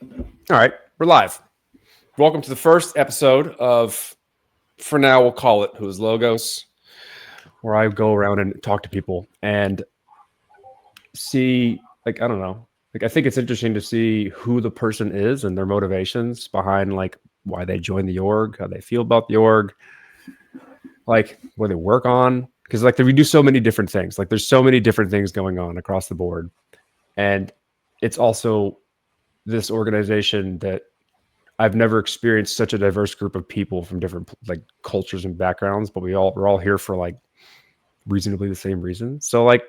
All right, we're live. Welcome to the first episode of, for now, we'll call it Who's Logos, where I go around and talk to people and see, like, I don't know. Like, I think it's interesting to see who the person is and their motivations behind, like, why they joined the org, how they feel about the org, like, what they work on. Because, like, we do so many different things. Like, there's so many different things going on across the board. And it's also this organization that I've never experienced such a diverse group of people from different like cultures and backgrounds, but we're all here for like reasonably the same reason. So like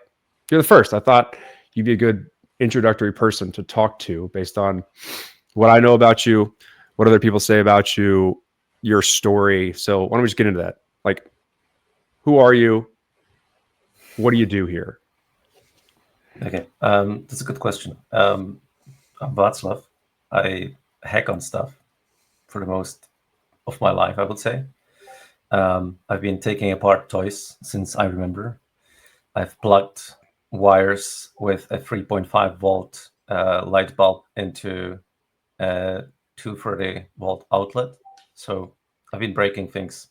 you're the first. I thought you'd be a good introductory person to talk to based on what I know about you, what other people say about you, your story. So why don't we just get into that? Like, who are you? What do you do here? Okay, that's a good question. I'm Václav. I hack on stuff for the most of my life, I would say. I've been taking apart toys since I remember. I've plugged wires with a 3.5 volt light bulb into a 230-volt outlet. So I've been breaking things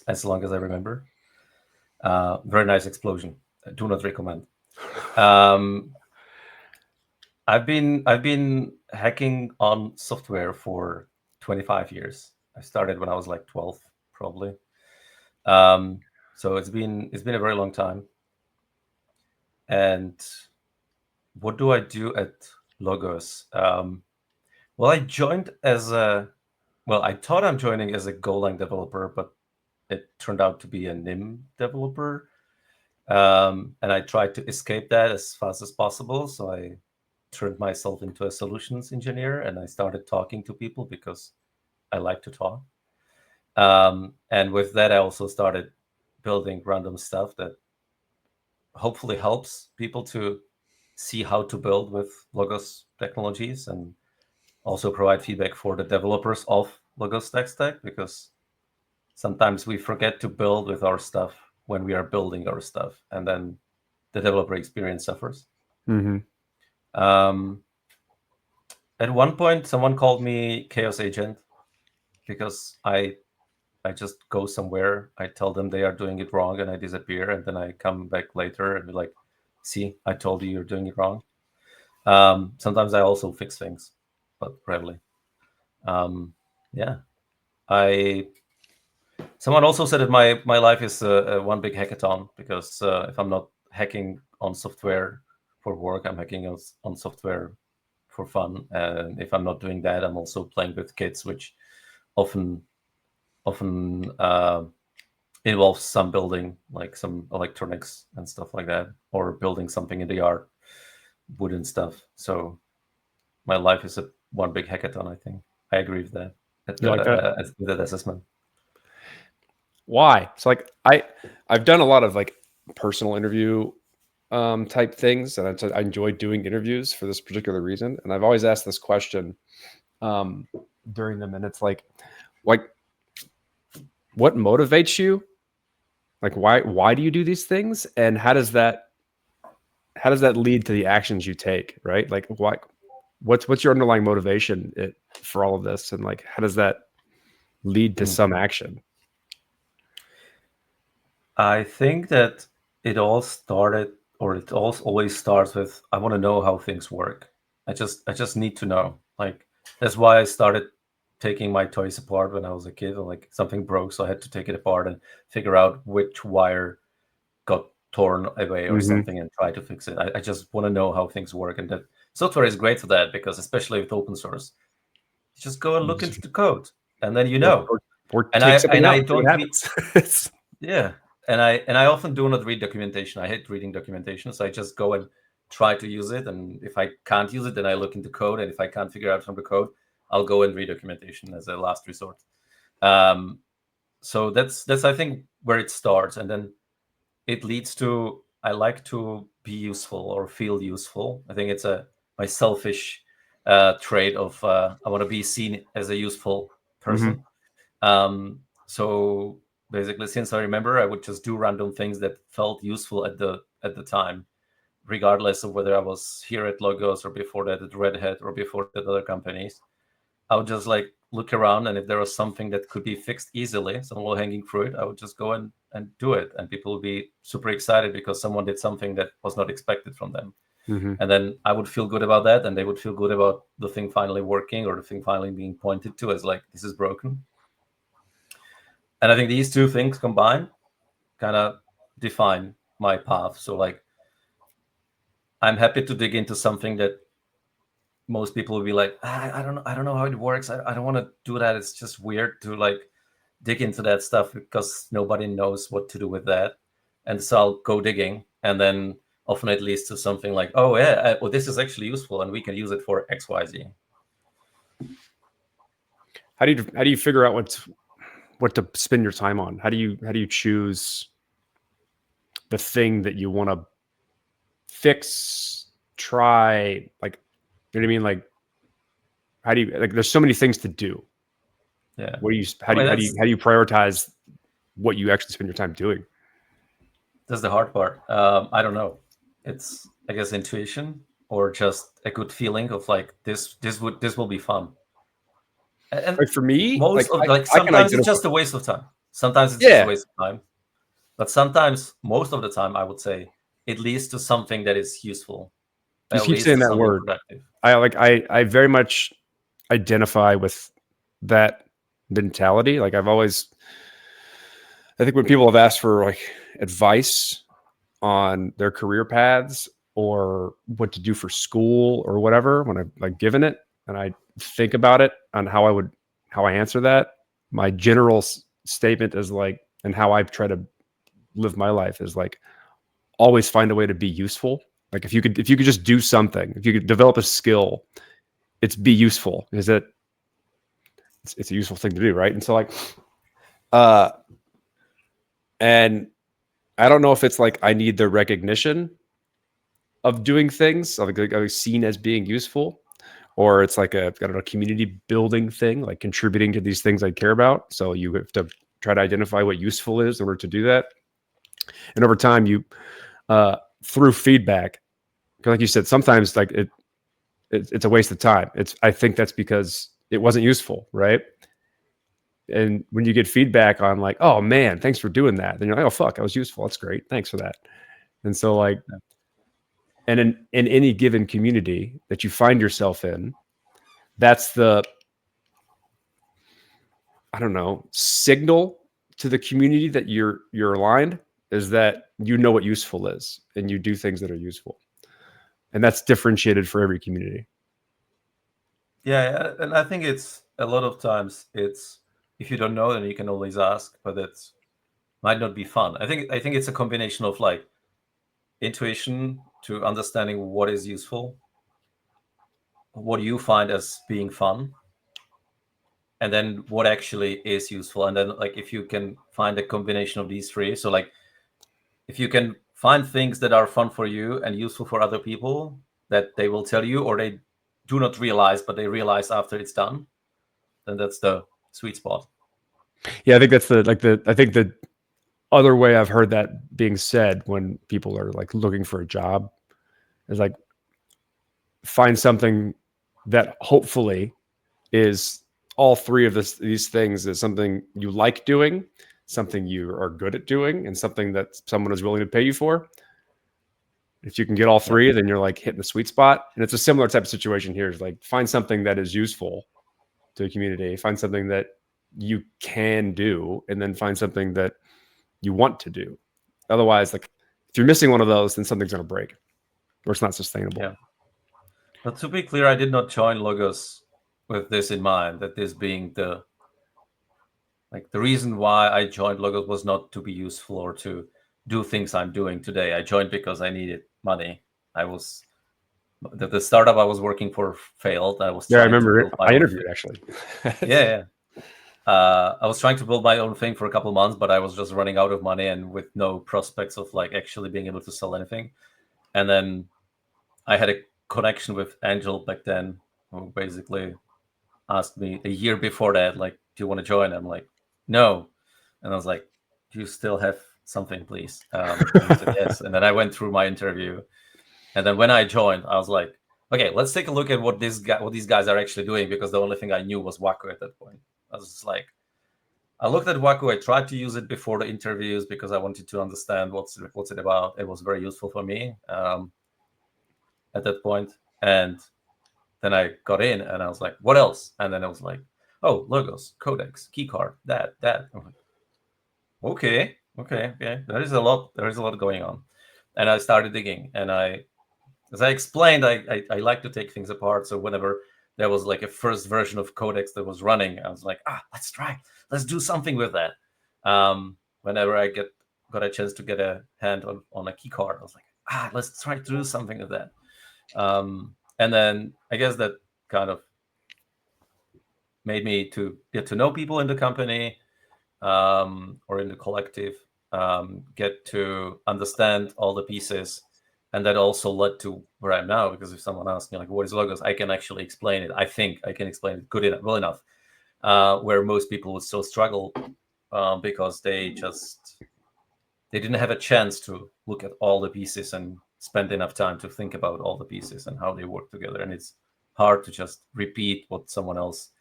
as long as I remember. Very nice explosion. I do not recommend. Um, I've been hacking on software for 25 years. I started when I was like 12, probably. So it's been a very long time. And what do I do at Logos? Well, I joined as a well, I thought I'm joining as a Golang developer, but it turned out to be a NIM developer. And I tried to escape that as fast as possible. So I turned myself into a solutions engineer and I started talking to people because I like to talk. And with that, I also started building random stuff that hopefully helps people to see how to build with Logos technologies and also provide feedback for the developers of Logos tech stack because sometimes we forget to build with our stuff when we are building our stuff and then the developer experience suffers. Mm-hmm. Um, at one point, someone called me Chaos Agent because I just go somewhere, I tell them they are doing it wrong, and I disappear, and then I come back later and be like, "See, I told you you're doing it wrong." Sometimes I also fix things, but rarely. Um, yeah, I. Someone also said that my life is a one big hackathon because if I'm not hacking on software for work, I'm hacking on software for fun, and if I'm not doing that, I'm also playing with kids, which often often involves some building, like some electronics and stuff like that, or building something in the yard, wooden stuff. So my life is a one big hackathon. I think I agree with that. You like that? With that assessment. Why? So like I've done a lot of like personal interview type things, and I enjoy doing interviews for this particular reason. And I've always asked this question um, during them, and it's like what motivates you? Like why do you do these things, and how does that lead to the actions you take? Right? Like what's your underlying motivation for all of this, and like how does that lead to Mm. some action? I think that it all started, or it always starts with I want to know how things work. I just need to know. Like that's why I started taking my toys apart when I was a kid. And like something broke, so I had to take it apart and figure out which wire got torn away or Mm-hmm. something and try to fix it. I just want to know how things work, and that software is great for that because especially with open source, you just go and look into the code, and then you or, know. or or And I take something and out, I see what don't read. happens. Yeah, and I often do not read documentation. I hate reading documentation, so I just go and try to use it. And if I can't use it, then I look into code, and if I can't figure out from the code, I'll go and read documentation as a last resort. Um, so that's I think where it starts, and then it leads to I like to be useful or feel useful. I think it's a my selfish trait of I want to be seen as a useful Mm-hmm. person. So basically, since I remember, I would just do random things that felt useful at the time. regardless of whether I was here at Logos or before that at Red Hat or before that at other companies. I would just like look around, and if there was something that could be fixed easily, some low hanging fruit, I would just go and do it. And people would be super excited because someone did something that was not expected from them. Mm-hmm. And then I would feel good about that, and they would feel good about the thing finally working or the thing finally being pointed to as like, this is broken. And I think these two things combined kind of define my path. So like, I'm happy to dig into something that most people will be like, I don't know how it works. I don't want to do that. It's just weird to like dig into that stuff because nobody knows what to do with that. And so I'll go digging, and then often it leads to something like, oh yeah, well, this is actually useful and we can use it for XYZ. How do you figure out what to spend your time on? How do you choose the thing that you want to fix, try, like, you know what I mean? Like, how do you, like, there's so many things to do. Yeah. What do you, how do you prioritize what you actually spend your time doing? That's the hard part. I don't know. It's, I guess, intuition or just a good feeling of like, this will be fun. And Like for me, most of I can sometimes it's identify. just a waste of time. Sometimes it's just a waste of time. But sometimes, most of the time, I would say it leads to something that is useful. You keep saying that word. Productive. I very much identify with that mentality. Like I think when people have asked for like advice on their career paths or what to do for school or whatever, when I've like given it and I think about it on how I answer that, my general statement is like, and how I try to live my life is like, always find a way to be useful. Like if you could just do something, if you could develop a skill, it's be useful. Is it? It's a useful thing to do, right? And so like, and I don't know if it's like I need the recognition of doing things, like I was seen as being useful, or it's like a, I don't know, community building thing, like contributing to these things I care about. So you have to try to identify what useful is in order to do that. And over time, you through feedback, because like you said, sometimes like it's a waste of time. I think that's because it wasn't useful, right? And when you get feedback on like, oh man, thanks for doing that, then you're like, oh fuck, I was useful. That's great. Thanks for that. And so like, and in any given community that you find yourself in, that's the, I don't know, signal to the community that you're aligned, is that you know what useful is and you do things that are useful. And that's differentiated for every community. Yeah, and I think it's a lot of times it's, if you don't know, then you can always ask, but it might not be fun. I think it's a combination of like intuition to understanding what is useful, what you find as being fun, and then what actually is useful. And then like if you can find a combination of these three, so like if you can find things that are fun for you and useful for other people that they will tell you or they do not realize, but they realize after it's done, then that's the sweet spot. Yeah, I think that's I think the other way I've heard that being said when people are like looking for a job is like, find something that hopefully is all three of these things, is something you like doing, something you are good at doing, and something that someone is willing to pay you for. If you can get all three, then you're like hitting the sweet spot. And it's a similar type of situation here. Is like, find something that is useful to the community, find something that you can do, and then find something that you want to do. Otherwise, like if you're missing one of those, then something's going to break or it's not sustainable. Yeah. But to be clear, I did not join Logos with this in mind, that this being the reason why I joined Logos was not to be useful or to do things I'm doing today. I joined because I needed money. The startup I was working for failed. I was I remember I interviewed actually. Yeah. I was trying to build my own thing for a couple of months, but I was just running out of money and with no prospects of like actually being able to sell anything. And then I had a connection with Angel back then, who basically asked me a year before that, like, do you want to join? I'm like, no. And I was like, do you still have something, please? And he said yes. And then I went through my interview And then when I joined, I was like, okay, let's take a look at what these guys are actually doing, because the only thing I knew was Waku at that point. I was just like, I looked at Waku. I tried to use it before the interviews because I wanted to understand what's it about. It was very useful for me at that point. And then I got in and I was like, what else? And then I was like, oh, logos, codecs, keycard, that. I'm like, okay. There is a lot going on. And I started digging, and as I explained, I like to take things apart. So whenever there was like a first version of codecs that was running, I was like, let's do something with that. Whenever I got a chance to get a hand on a key card, I was like, let's try to do something with that. And then I guess that kind of made me to get to know people in the company, or in the collective, get to understand all the pieces. And that also led to where I'm now, because if someone asks me like, what is logos, I can actually explain it. I think I can explain it well enough, where most people would still struggle, because they didn't have a chance to look at all the pieces and spend enough time to think about all the pieces and how they work together. And it's hard to just repeat what someone else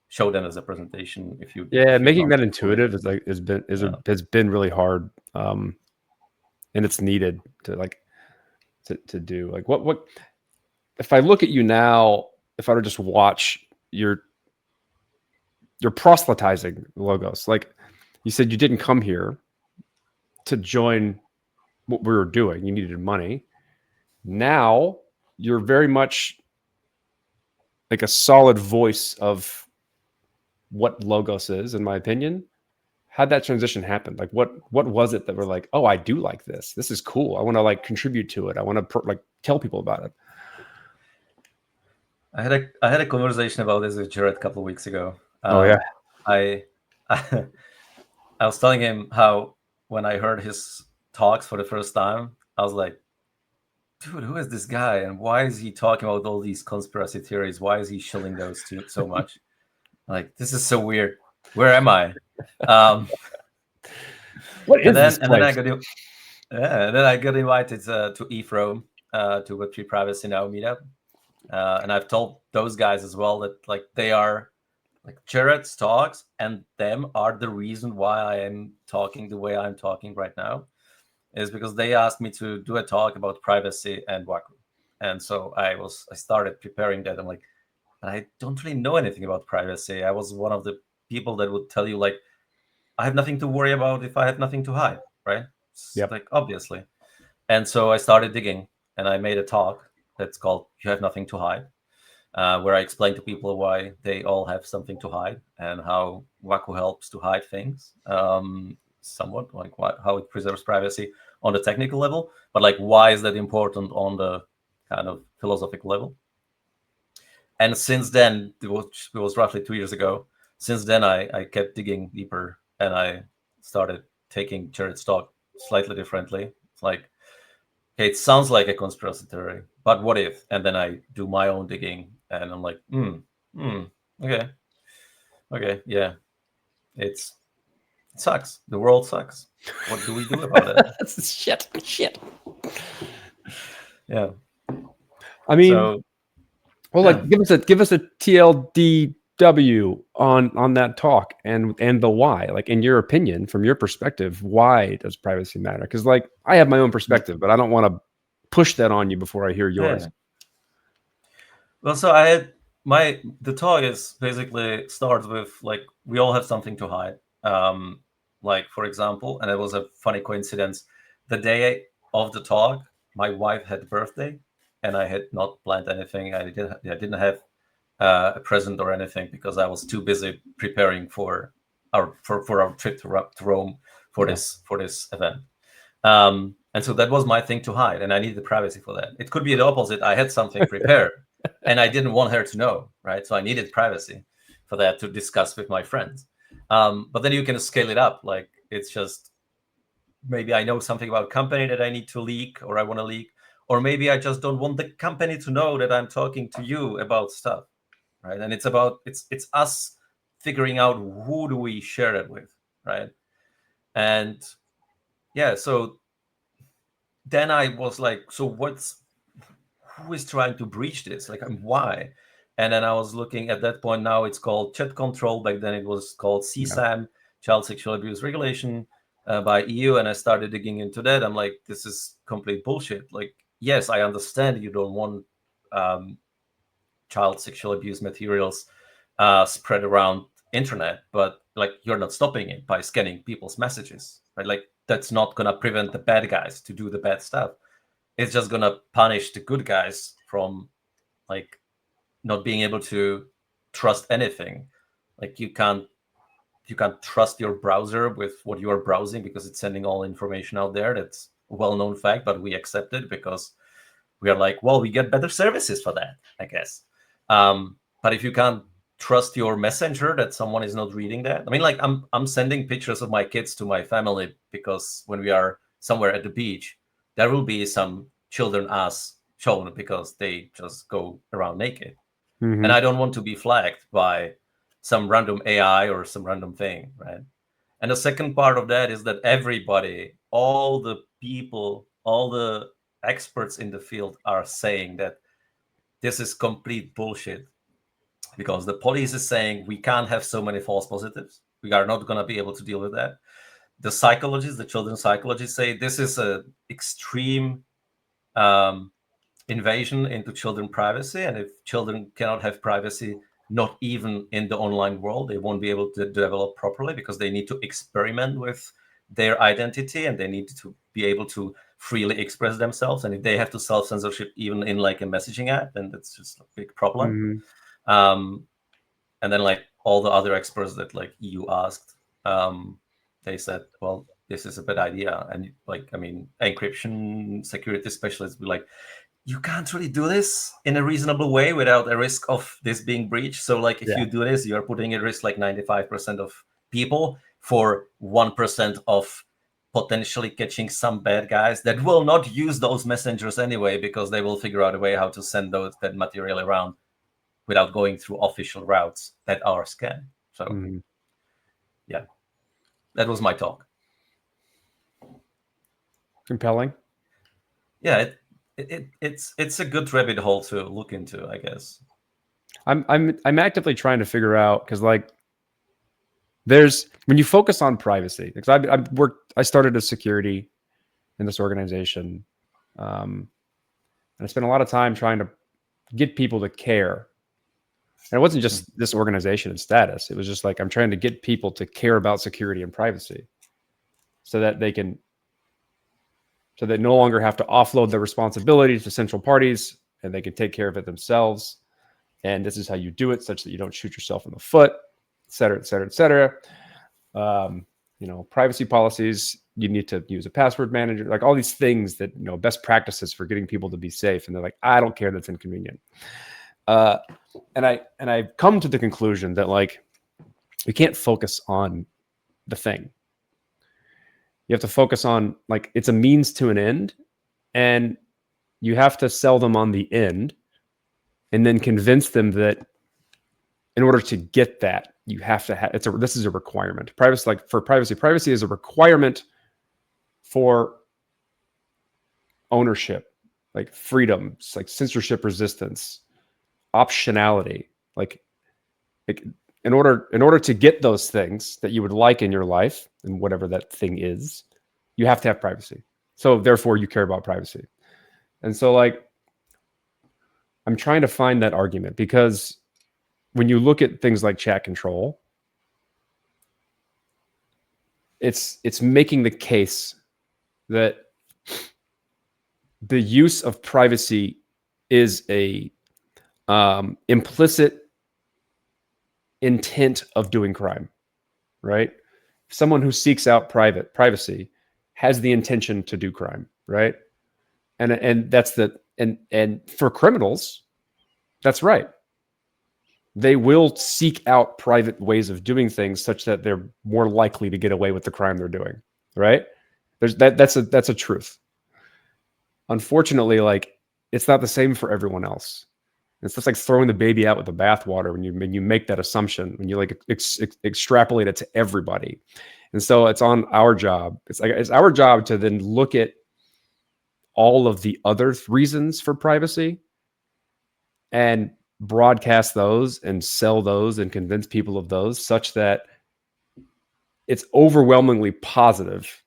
showed them as a presentation. If you making don't that intuitive has been really hard, and it's needed to do. Like what if I look at you now, if I were to just watch you're proselytizing logos. Like you said, you didn't come here to join what we were doing. You needed money. Now you're very much like a solid voice of what logos is, in my opinion. How'd that transition happen? Like what was it that we're like, oh, I do like this. This is cool. I want to like contribute to it. I want to like tell people about it. I had a conversation about this with Jared a couple of weeks ago. Oh yeah. I I was telling him how when I heard his talks for the first time, I was like, dude, who is this guy? And why is he talking about all these conspiracy theories? Why is he shilling those so much? Like, this is so weird. Where am I? What is this and then place? and then I got invited to eFrome, to Web3 Privacy Now meetup. And I've told those guys as well that like they are like Jared's talks and them are the reason why I am talking the way I'm talking right now, is because they asked me to do a talk about privacy and Waku. And so I started preparing that. I'm like, I don't really know anything about privacy. I was one of the people that would tell you like, I have nothing to worry about if I have nothing to hide, right? Yep. Like obviously. And so I started digging and I made a talk that's called You Have Nothing to Hide, where I explain to people why they all have something to hide and how Waku helps to hide things, somewhat, like how it preserves privacy on the technical level, but like why is that important on the kind of philosophical level. And since then, it was roughly 2 years ago, since then I kept digging deeper and I started taking Jared's talk slightly differently. It's like, okay, it sounds like a conspiracy theory, but what if? And then I do my own digging, and I'm like, okay, yeah, it sucks. The world sucks. What do we do about it? That's shit. Yeah. I mean, So, well, like give us a TLDW on that talk and the why. Like in your opinion, from your perspective, why does privacy matter? Because like I have my own perspective, but I don't want to push that on you before I hear yours. yeah. Well, so I had the talk is basically starts with like we all have something to hide. Like for example, and it was a funny coincidence. The day of the talk, my wife had a birthday, and I had not planned anything. I didn't have a present or anything because I was too busy preparing for our trip to Rome for this event. And so that was my thing to hide, and I needed privacy for that. It could be the opposite. I had something prepared, and I didn't want her to know, right? So I needed privacy for that to discuss with my friends. But then you can scale it up. Like it's just maybe I know something about company that I need to leak or I want to leak, or maybe I just don't want the company to know that I'm talking to you about stuff, right? And it's about it's us figuring out who do we share it with, right? And yeah, so then I was like, so who is trying to breach this? Like, why? And then I was looking at that point. Now it's called chat control. Back then it was called CSAM, Child Sexual Abuse Regulation, by EU. And I started digging into that. I'm like, this is complete bullshit. Like, yes, I understand you don't want child sexual abuse materials spread around internet, but like, you're not stopping it by scanning people's messages, right? Like, that's not gonna prevent the bad guys to do the bad stuff. It's just gonna punish the good guys from like not being able to trust anything. Like, you can't trust your browser with what you are browsing because it's sending all information out there. That's a well-known fact, but we accept it because we are like, well, we get better services for that, I guess. But if you can't trust your messenger that someone is not reading that, I mean, like, I'm sending pictures of my kids to my family because when we are somewhere at the beach, there will be some children ass shown because they just go around naked. Mm-hmm. And I don't want to be flagged by some random AI or some random thing, right? And the second part of that is that everybody, all the people, all the experts in the field are saying that this is complete bullshit, because the police is saying we can't have so many false positives. We are not going to be able to deal with that. The psychologists, the children's psychologists, say this is an extreme invasion into children's privacy. And if children cannot have privacy, not even in the online world, they won't be able to develop properly because they need to experiment with their identity and they need to be able to freely express themselves. And if they have to self-censorship even in like a messaging app, then that's just a big problem. Mm-hmm. And then like all the other experts that like EU asked, they said, well, this is a bad idea. And like, I mean, encryption security specialists be like, you can't really do this in a reasonable way without a risk of this being breached. So like, if you do this, you're putting at risk like 95% of people for 1% of potentially catching some bad guys that will not use those messengers anyway, because they will figure out a way how to send that material around without going through official routes that are scanned. So yeah, that was my talk. Compelling. Yeah, it's a good rabbit hole to look into, I guess. I'm actively trying to figure out, because like there's, when you focus on privacy, because I started as security in this organization, and I spent a lot of time trying to get people to care. And it wasn't just this organization and status. It was just like, I'm trying to get people to care about security and privacy so that they no longer have to offload the responsibility to central parties and they can take care of it themselves. And this is how you do it such that you don't shoot yourself in the foot, et cetera, et cetera, et cetera. Privacy policies, you need to use a password manager, like all these things that, best practices for getting people to be safe. And they're like, I don't care, that's inconvenient. And I've come to the conclusion that like, you can't focus on the thing. You have to focus on like, it's a means to an end, and you have to sell them on the end and then convince them that in order to get that, you have to have, this is a requirement. Privacy is a requirement for ownership, like freedoms, like censorship resistance, optionality. Like in order to get those things that you would like in your life, and whatever that thing is, you have to have privacy. So therefore you care about privacy. And so like, I'm trying to find that argument, because when you look at things like chat control, it's making the case that the use of privacy is a implicit intent of doing crime, right? Someone who seeks out privacy has the intention to do crime, right? And that's and for criminals, that's right. They will seek out private ways of doing things such that they're more likely to get away with the crime they're doing, right? That's a truth. Unfortunately, like, it's not the same for everyone else. It's just like throwing the baby out with the bathwater when you make that assumption, when you like extrapolate it to everybody. And so it's on our job. It's our job to then look at all of the other reasons for privacy and broadcast those and sell those and convince people of those such that it's overwhelmingly positive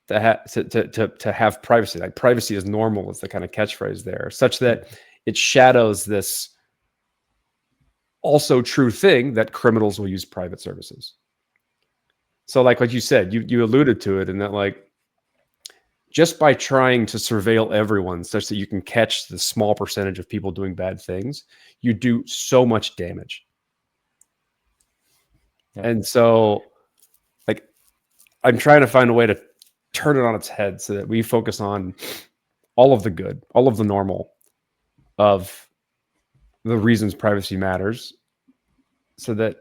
to have privacy. Like privacy is normal is the kind of catchphrase there, such that it shadows this also true thing that criminals will use private services. So like what you said, you alluded to it, in that like just by trying to surveil everyone such that you can catch the small percentage of people doing bad things, you do so much damage. Yeah. And so like I'm trying to find a way to turn it on its head so that we focus on all of the good, all of the normal of the reasons privacy matters, so that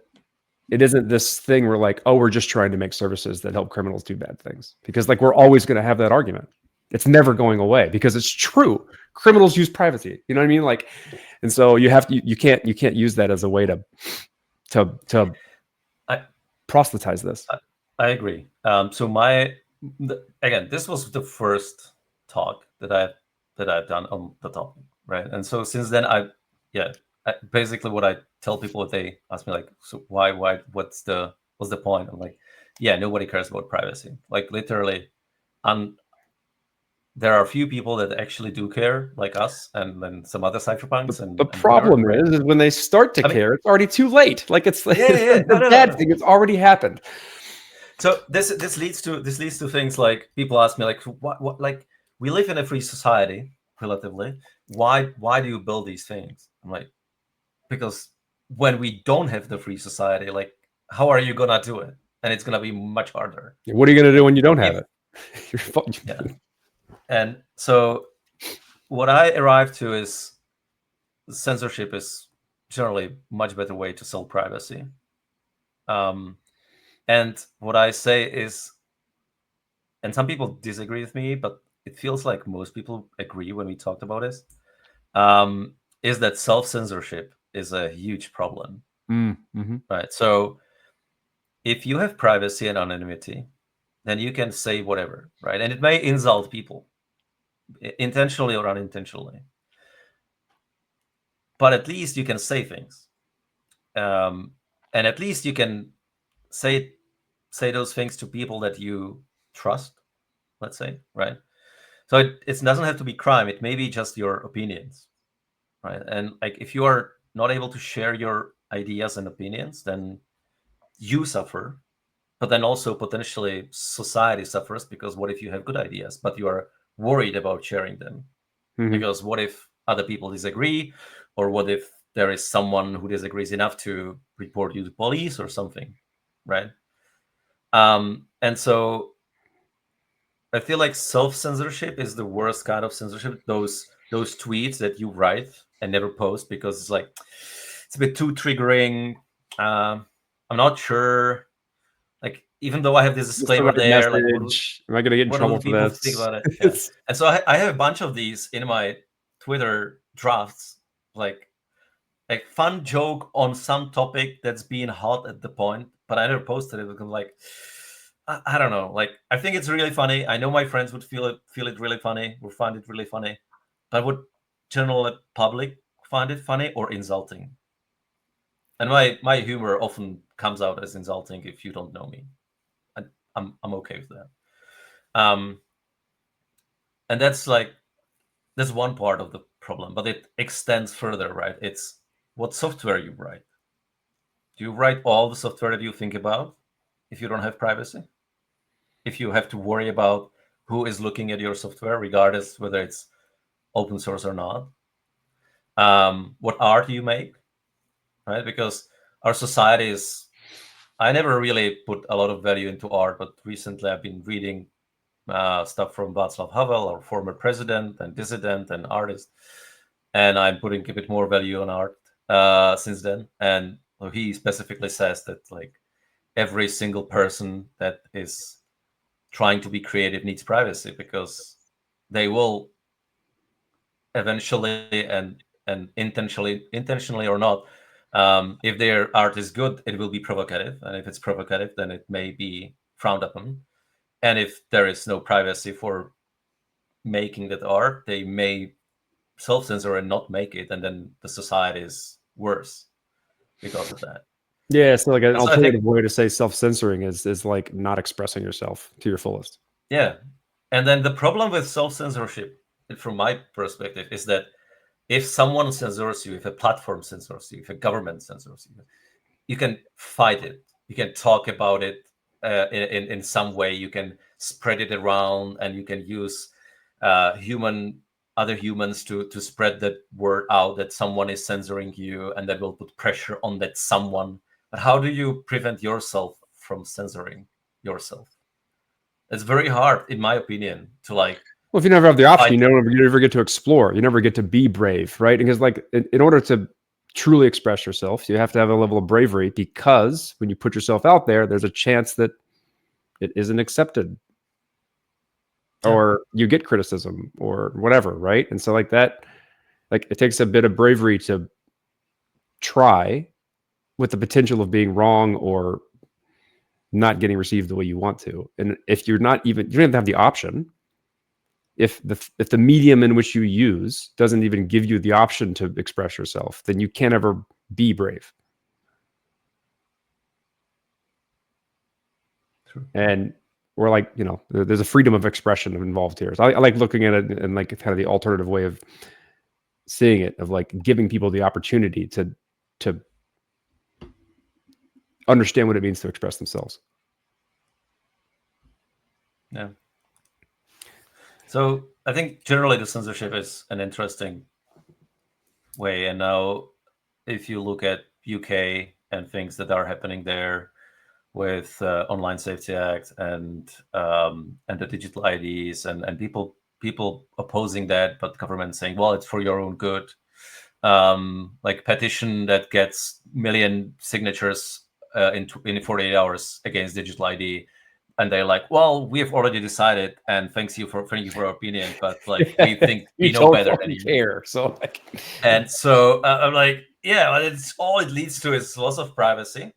it isn't this thing where like, oh, we're just trying to make services that help criminals do bad things. Because like we're always going to have that argument. It's never going away because it's true. Criminals use privacy. You know what I mean? Like, and so you have to, you can't use that as a way to I, proselytize this. I agree. So again, this was the first talk that I've done on the topic, right? And so since then, basically what I tell people if they ask me like, so why, what's the point? I'm like, yeah, nobody cares about privacy. Like literally, there are a few people that actually do care, like us, and then some other cypherpunks. The problem is when they start to care, it's already too late. Like it's like the bad thing. It's already happened. So this leads to things like people ask me like, what like we live in a free society relatively. Why do you build these things? I'm like, because when we don't have the free society, like how are you gonna do it? And it's gonna be much harder. What are you gonna do when you don't have it? Yeah. And so what I arrived to is censorship is generally much better way to sell privacy. And what I say is, and some people disagree with me, but it feels like most people agree when we talked about this, is that self-censorship is a huge problem. Mm-hmm. Right. So if you have privacy and anonymity, then you can say whatever, right? And it may insult people, intentionally or unintentionally. But at least you can say things. And at least you can say those things to people that you trust, let's say, right? So it doesn't have to be crime. It may be just your opinions, right? And like if you are not able to share your ideas and opinions, then you suffer. But then also potentially society suffers, because what if you have good ideas, but you are worried about sharing them? Mm-hmm. Because what if other people disagree? Or what if there is someone who disagrees enough to report you to police or something, right? And so I feel like self-censorship is the worst kind of censorship. Those tweets that you write and never post because it's like it's a bit too triggering. I'm not sure. Like even though I have this disclaimer there, like am I going to get in trouble for people this? think about it? Yeah. And so I have a bunch of these in my Twitter drafts, like fun joke on some topic that's being hot at the point, but I never posted it because like I don't know. Like I think it's really funny. I know my friends would feel it really funny, would find it really funny, but would general public find it funny or insulting? And my humor often comes out as insulting if you don't know me. I'm okay with that. And that's one part of the problem, but it extends further, right? It's what software you write. Do you write all the software that you think about if you don't have privacy? If you have to worry about who is looking at your software, regardless whether it's open source or not? What art you make, right? Because our society is, I never really put a lot of value into art, but recently I've been reading stuff from Václav Havel, our former president and dissident and artist, and I'm putting a bit more value on art since then. And he specifically says that like every single person that is trying to be creative needs privacy, because they will eventually and intentionally or not, if their art is good, it will be provocative, and if it's provocative, then it may be frowned upon. And if there is no privacy for making that art, they may self-censor and not make it, and then the society is worse because of that. Yeah, so like an So I think, alternative way to say self-censoring is like not expressing yourself to your fullest. yeah. And then the problem with self-censorship, from my perspective, is that if someone censors you, if a platform censors you, if a government censors you, you can fight it. You can talk about it in some way. You can spread it around, and you can use other humans to spread that word out that someone is censoring you, and that will put pressure on that someone. But how do you prevent yourself from censoring yourself? It's very hard, in my opinion, to like. Well, if you never have the option, fight. you never get to explore. You never get to be brave, right? Because like in order to truly express yourself, you have to have a level of bravery, because when you put yourself out there, there's a chance that it isn't accepted, or you get criticism or whatever, right? And so like that, like it takes a bit of bravery to try, with the potential of being wrong or not getting received the way you want to. And if you're not even, you don't even have the option. If the medium in which you use doesn't even give you the option to express yourself, then you can't ever be brave. True. And we're like, there's a freedom of expression involved here. So I like looking at it in like kind of the alternative way of seeing it, of like giving people the opportunity to understand what it means to express themselves. Yeah. So I think generally the censorship is an interesting way. And now, if you look at UK and things that are happening there with Online Safety Act and the digital IDs, and people opposing that, but government saying, well, it's for your own good. Like petition that gets million signatures in 48 hours against digital ID, and they're like, well, we have already decided, and thank you for your opinion, but like we think You we know don't better than fucking you. care. So like, And so I'm like, yeah, but it's all it leads to is loss of privacy,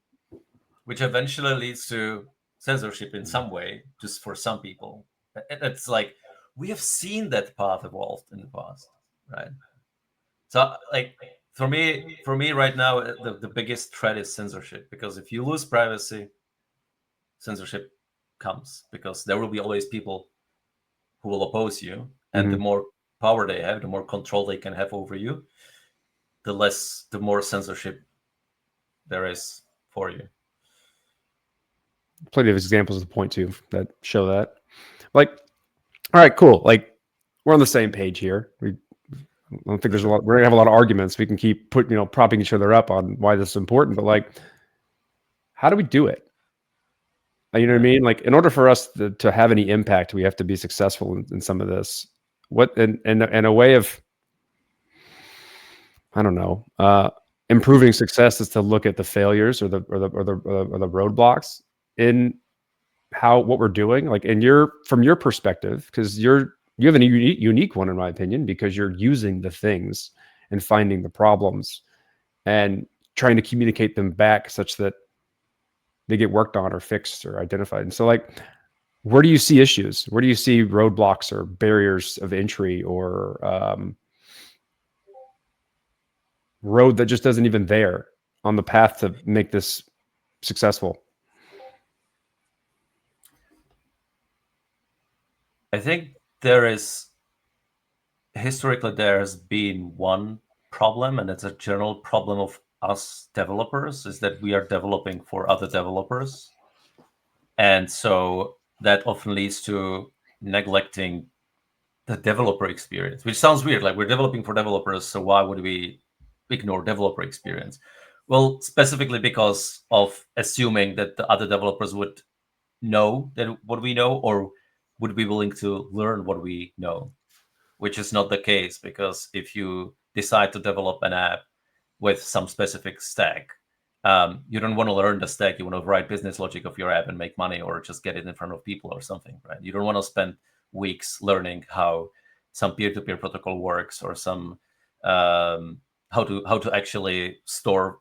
which eventually leads to censorship in some way, just for some people. It's like we have seen that path evolved in the past, right? So like for me right now, the biggest threat is censorship, because if you lose privacy, censorship comes, because there will be always people who will oppose you, and the more power they have, the more control they can have over you, the more censorship there is for you. plenty of examples to point to that show that. Like, all right, cool. Like, we're on the same page here. I don't think there's a lot. We're gonna have a lot of arguments. We can keep propping each other up on why this is important, but like, how do we do it? You know what I mean? Like, in order for us to have any impact, we have to be successful in some of this. What and a way of, I don't know, improving success is to look at the failures or the roadblocks in what we're doing. Like, from your perspective, because you have a unique one, in my opinion, because you're using the things and finding the problems and trying to communicate them back such that they get worked on or fixed or identified. And so like, where do you see issues? Where do you see roadblocks or barriers of entry, or road that just isn't even there on the path to make this successful? I think historically there has been one problem, and it's a general problem of us developers, is that we are developing for other developers. And so that often leads to neglecting the developer experience, which sounds weird. Like, we're developing for developers, so why would we ignore developer experience? Well, specifically because of assuming that the other developers would know that what we know, or would be willing to learn what we know, which is not the case. Because if you decide to develop an app with some specific stack, you don't want to learn the stack. You want to write business logic of your app and make money, or just get it in front of people or something, right? You don't want to spend weeks learning how some peer-to-peer protocol works, or some how to actually store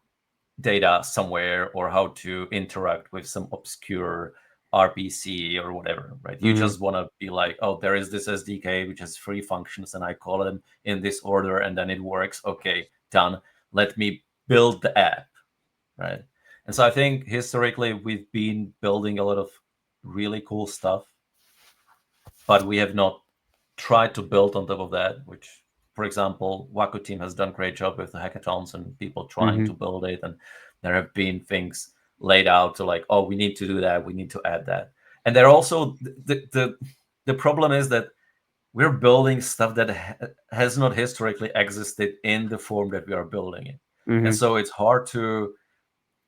data somewhere, or how to interact with some obscure RPC or whatever, right? You just want to be like, oh, there is this SDK which has 3 functions, and I call them in this order, and then it works. Okay, done. Let me build the app, right? And so I think historically we've been building a lot of really cool stuff, but we have not tried to build on top of that, which, for example, Waku team has done a great job with the hackathons and people trying to build it. And there have been things laid out to like, oh, we need to do that. We need to add that. And there also, the problem is that we're building stuff that has not historically existed in the form that we are building it. And so it's hard to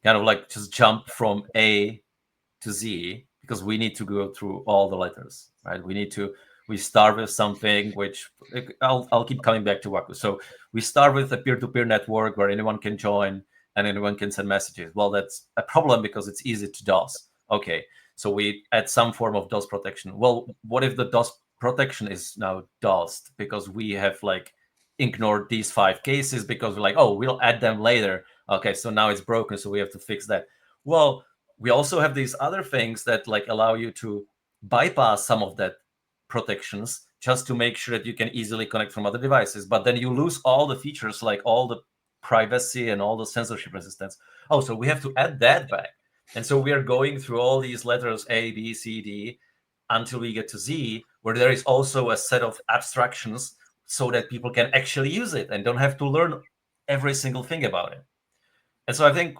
kind of like just jump from A to Z because we need to go through all the letters, right? We start with something which I'll keep coming back to Waku. So we start with a peer-to-peer network where anyone can join and anyone can send messages. Well, that's a problem because it's easy to DOS. Okay, so we add some form of DOS protection. Well, what if the DOS protection is now DOSed because we have like ignored these 5 cases because we're like, oh, we'll add them later. Okay, so now it's broken, so we have to fix that. Well, we also have these other things that like allow you to bypass some of that protections just to make sure that you can easily connect from other devices. But then you lose all the features, like all the privacy and all the censorship resistance. Oh, so we have to add that back. And so we are going through all these letters A, B, C, D until we get to Z, where there is also a set of abstractions so that people can actually use it and don't have to learn every single thing about it. And so I think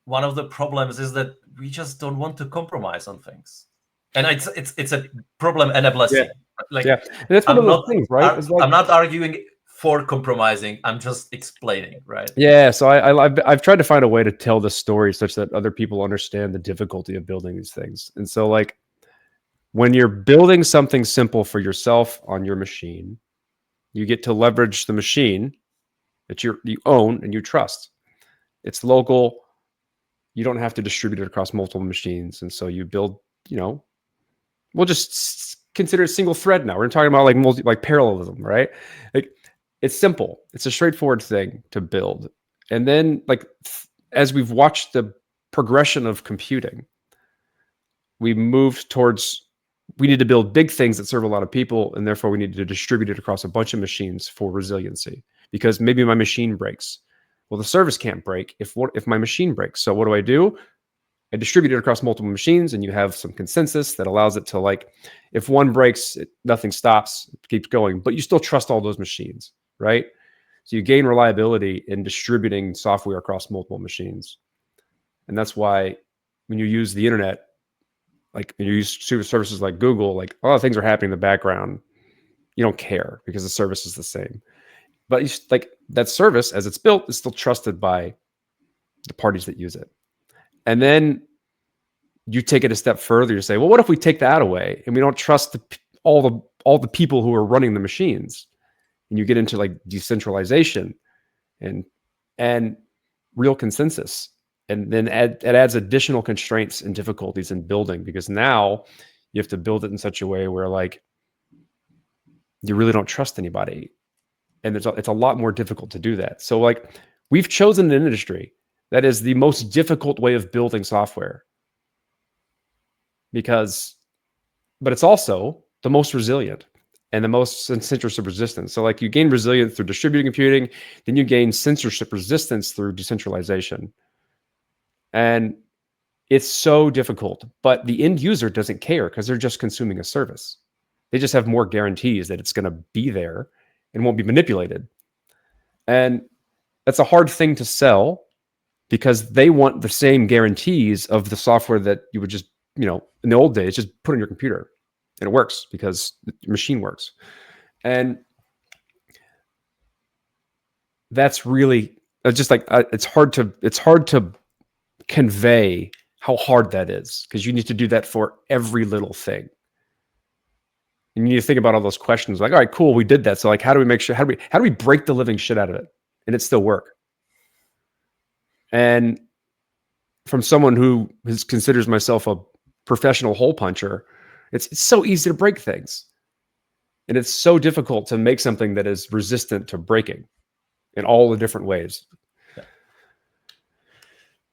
one of the problems is that we just don't want to compromise on things, and it's a problem and a blessing. Yeah. Like, yeah, and that's one of those things, right? It's like, I'm not arguing for compromising. I'm just explaining, right? yeah. So I've tried to find a way to tell the story such that other people understand the difficulty of building these things. And so, like, when you're building something simple for yourself on your machine, you get to leverage the machine that you own and you trust. It's local. You don't have to distribute it across multiple machines. And so you build, we'll just consider it single thread now. We're talking about like parallelism, right? Like, it's simple. It's a straightforward thing to build. And then, like, as we've watched the progression of computing, we moved towards, we need to build big things that serve a lot of people, and therefore we need to distribute it across a bunch of machines for resiliency. Because maybe my machine breaks. Well, the service can't break if my machine breaks. So what do? I distribute it across multiple machines, and you have some consensus that allows it to, like, if one breaks, nothing stops, it keeps going, but you still trust all those machines, right? So you gain reliability in distributing software across multiple machines. And that's why when you use the internet, like when you use services like Google, like, a lot of things are happening in the background. You don't care because the service is the same. But like, that service, as it's built, is still trusted by the parties that use it. And then you take it a step further. You say, well, what if we take that away and we don't trust all the people who are running the machines? And you get into like decentralization and real consensus. And then it adds additional constraints and difficulties in building, because now you have to build it in such a way where, like, you really don't trust anybody. And it's a lot more difficult to do that. So, like, we've chosen an industry that is the most difficult way of building software, but it's also the most resilient and the most censorship resistant. So, like, you gain resilience through distributed computing, then you gain censorship resistance through decentralization. And it's so difficult, but the end user doesn't care because they're just consuming a service. They just have more guarantees that it's going to be there and won't be manipulated. And that's a hard thing to sell because they want the same guarantees of the software that you would just, in the old days, just put on your computer and it works because the machine works. And that's really just like, it's hard to convey how hard that is, because you need to do that for every little thing. And you need to think about all those questions, like, all right, cool, we did that. So, like, how do we make sure, how do we break the living shit out of it and it still work? And from someone who considers myself a professional hole puncher, it's so easy to break things. And it's so difficult to make something that is resistant to breaking in all the different ways.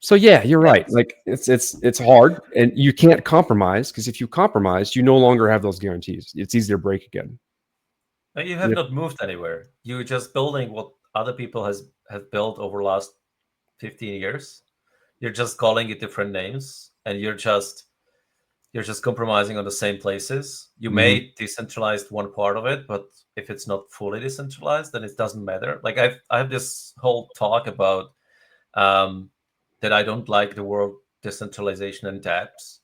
So yeah, you're Yeah. right. Like it's hard, and you can't compromise, because if you compromise, you no longer have those guarantees. It's easy to break again. But you And have not moved anywhere. You're just building what other people have built over the last 15 years. You're just calling it different names, and you're just compromising on the same places. You Mhm. may decentralize one part of it, but if it's not fully decentralized, then it doesn't matter. Like I have this whole talk about um, that I don't like the word decentralization and dApps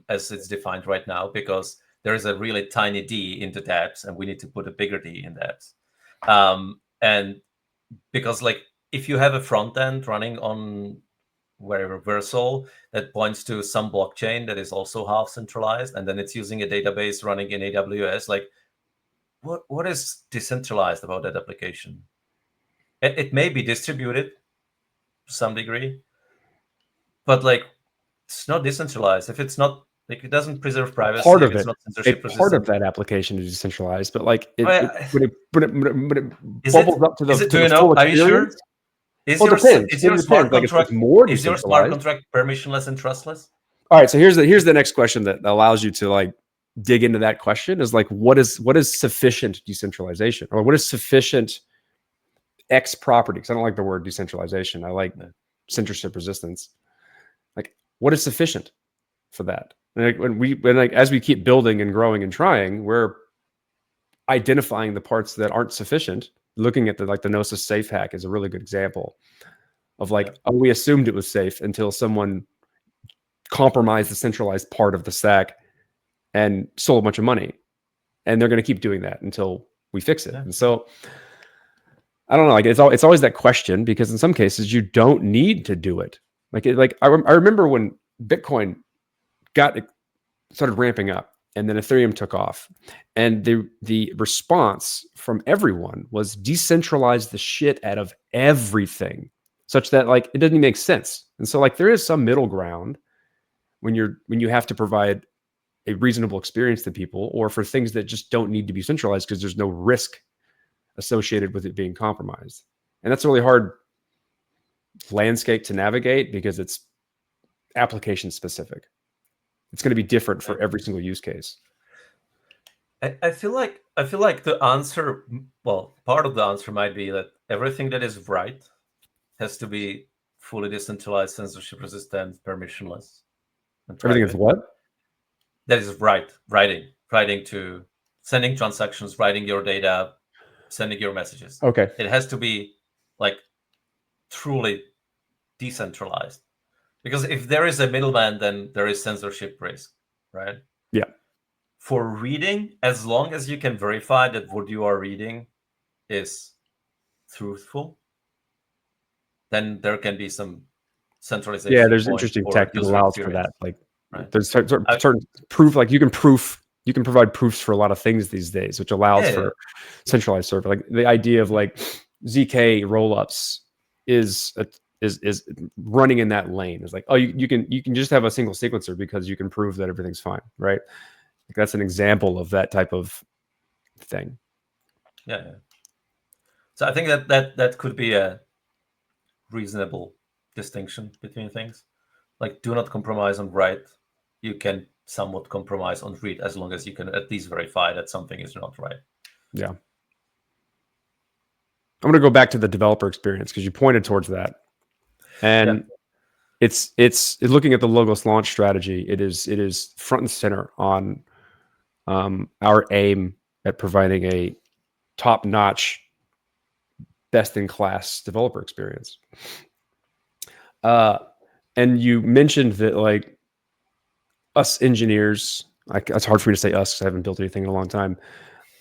as it's defined right now, because there is a really tiny d into dApps, and we need to put a bigger d in dApps. And because like if you have a front end running on wherever Versal that points to some blockchain that is also half centralized, and then it's using a database running in AWS, like what is decentralized about that application? It may be distributed to some degree, but like it's not decentralized if it's not like it doesn't preserve privacy, Part if of it's it, not a censorship part of resistant. that application is decentralized, but like I- when it Is bubbles it? up Is it? to Do the you know? full Are you experience. sure? Is Well, your it depends. is your It smart depends. Like it's contract more is your smart decentralized. contract permissionless and trustless? All right. So here's the next question that allows you to like dig into that question is like what is sufficient decentralization, or what is sufficient X property? Because I don't like the word decentralization. I like Yeah. censorship resistance. Like what is sufficient for that? And like when like as we keep building and growing and trying, we're identifying the parts that aren't sufficient. Looking at the like the Gnosis safe hack is a really good example of Yeah. like, oh, we assumed it was safe until someone compromised the centralized part of the stack and stole a bunch of money. And they're going to keep doing that until we fix it. Yeah. And so I don't know, like it's always that question, because in some cases you don't need to do it. I remember when Bitcoin got started ramping up, and then Ethereum took off, and the response from everyone was decentralize the shit out of everything, such that like it doesn't make sense. And so like there is some middle ground when you have to provide a reasonable experience to people, or for things that just don't need to be centralized because there's no risk associated with it being compromised. And that's a really hard landscape to navigate because it's application specific. It's going to be different for every single use case. I feel like the answer, well, part of the answer might be that everything that is right has to be fully decentralized, censorship resistant, permissionless, and Everything is private. what? That is writing to sending transactions, writing your data, sending your messages. Okay. It has to be like truly decentralized. Because if there is a middleman, then there is censorship risk, right? Yeah. For reading, as long as you can verify that what you are reading is truthful, then there can be some Yeah, centralization there's point interesting or tech that user allows for that. experience, Like right? there's I, certain proof, like you can provide proofs for a lot of things these days, which allows yeah, for centralized server. Like the idea of like ZK rollups is a, is running in that lane. It's like, oh, you can just have a single sequencer because you can prove that everything's fine, right? Like that's an example of that type of thing. yeah. So I think that could be a reasonable distinction between things. Like, do not compromise on write. You can somewhat compromise on read as long as you can at least verify that something is not right. Yeah. I'm going to go back to the developer experience because you pointed towards that. Yeah. And it's looking at the Logos launch strategy. It is front and center on our aim at providing a top-notch, best-in-class developer experience. And you mentioned that like us engineers, like it's hard for me to say us because I haven't built anything in a long time.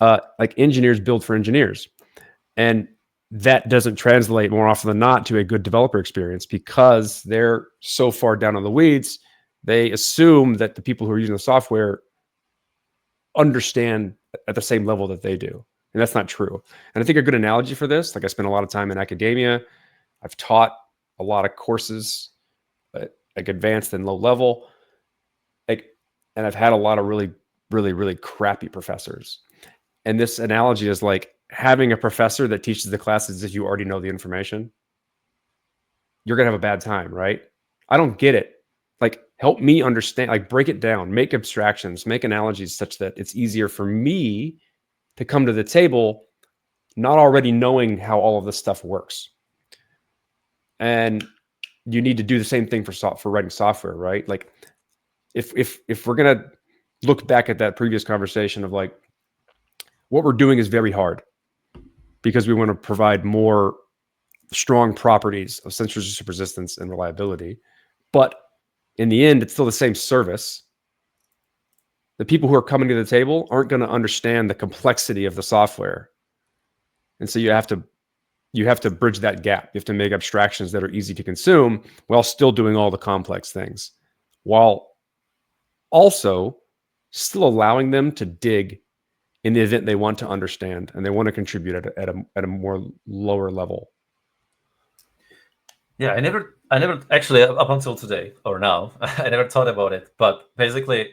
Like engineers build for engineers, and that doesn't translate more often than not to a good developer experience because they're so far down on the weeds. They assume that the people who are using the software understand at the same level that they do. And that's not true. And I think a good analogy for this, like I spent a lot of time in academia. I've taught a lot of courses, like advanced and low level. Like, and I've had a lot of really, really, really crappy professors. And this analogy is like having a professor that teaches the classes as if you already know the information. You're going to have a bad time, right? I don't get it. Like, help me understand, like, break it down, make abstractions, make analogies such that it's easier for me to come to the table not already knowing how all of this stuff works. And you need to do the same thing for writing software, right? Like, if we're gonna look back at that previous conversation of like, what we're doing is very hard because we want to provide more strong properties of censorship resistance and reliability, but in the end, it's still the same service. The people who are coming to the table aren't going to understand the complexity of the software, and so you have to bridge that gap. You have to make abstractions that are easy to consume while still doing all the complex things, while also still allowing them to dig in the event they want to understand and they want to contribute at a more lower level. Yeah, I never actually, up until today or now, I never thought about it. But basically,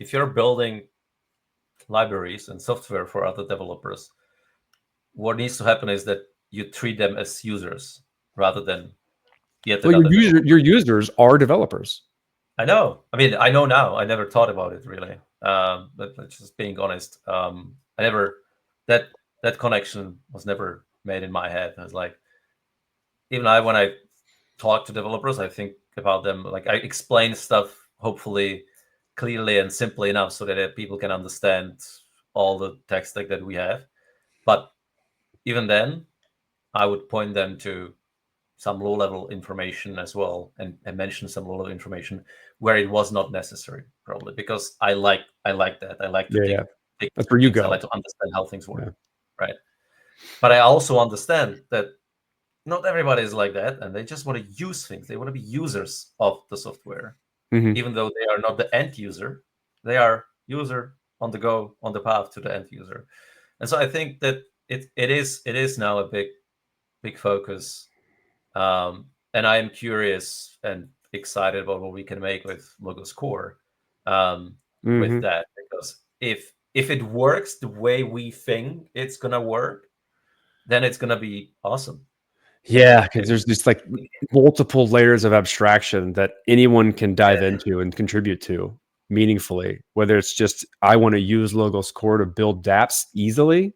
if you're building libraries and software for other developers, what needs to happen is that you treat them as users rather than yet Well, another developer. your users are developers. I know. I mean, I know now. I never thought about it really. But just being honest, I never that connection was never made in my head. I was like, even when I talk to developers, I think about them like I explain stuff hopefully clearly and simply enough so that people can understand all the tech stack that we have. But even then, I would point them to some low-level information as well, and mention some low-level information where it was not necessary, probably because I like that. I like to dig That's where you things. I go. like to understand how things work, right? But I also understand that not everybody is like that, and they just want to use things. They want to be users of the software, even though they are not the end user. They are user on the go, on the path to the end user. And so I think that it is now a big focus. And I am curious and excited about what we can make with Logos Core with that, because if it works the way we think it's gonna work, then it's gonna be awesome. Yeah, because there's just like multiple layers of abstraction that anyone can dive into and contribute to meaningfully. Whether it's just I want to use Logos Core to build dApps easily,